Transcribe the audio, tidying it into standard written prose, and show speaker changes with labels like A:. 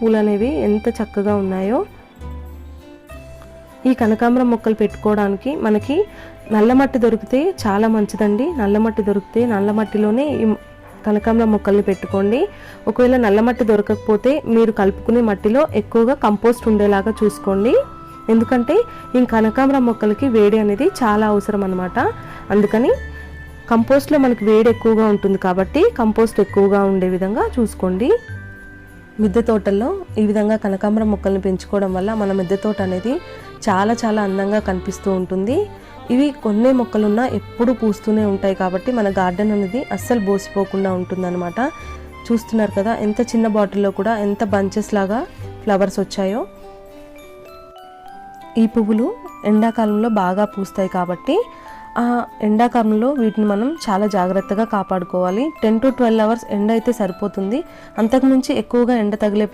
A: పూలు అనేవి ఎంత చక్కగా ఉన్నాయో. ఈ కనకాంబరం మొక్కలు పెట్టుకోవడానికి మనకి నల్ల మట్టి దొరికితే చాలా మంచిదండి. నల్ల మట్టి దొరికితే నల్ల మట్టిలోనే ఈ కనకాంబరం మొక్కల్ని పెట్టుకోండి. ఒకవేళ నల్ల మట్టి దొరకకపోతే మీరు కలుపుకునే మట్టిలో ఎక్కువగా కంపోస్ట్ ఉండేలాగా చూసుకోండి. ఎందుకంటే ఈ కనకాంబరం మొక్కలకి వేడి అనేది చాలా అవసరం అన్నమాట. అందుకని కంపోస్ట్లో మనకి వేడి ఎక్కువగా ఉంటుంది కాబట్టి కంపోస్ట్ ఎక్కువగా ఉండే విధంగా చూసుకోండి. మిద్దె తోటల్లో ఈ విధంగా కనకాంబరం మొక్కల్ని పెంచుకోవడం వల్ల మన మిద్దె తోట అనేది చాలా చాలా అందంగా కనిపిస్తూ ఉంటుంది. ఇవి కొన్ని మొక్కలున్నా ఎప్పుడూ పూస్తూనే ఉంటాయి కాబట్టి మన గార్డెన్ అనేది అస్సలు బోసిపోకుండా ఉంటుందన్నమాట. చూస్తున్నారు కదా ఎంత చిన్న బాటిల్లో కూడా ఎంత బంచెస్ లాగా ఫ్లవర్స్ వచ్చాయో. ఈ పువ్వులు ఎండాకాలంలో బాగా పూస్తాయి కాబట్టి ఆ ఎండాకాలంలో వీటిని మనం చాలా జాగ్రత్తగా కాపాడుకోవాలి. 10 to 12 అవర్స్ ఎండ అయితే సరిపోతుంది. అంతకుమించి ఎక్కువగా ఎండ తగిలే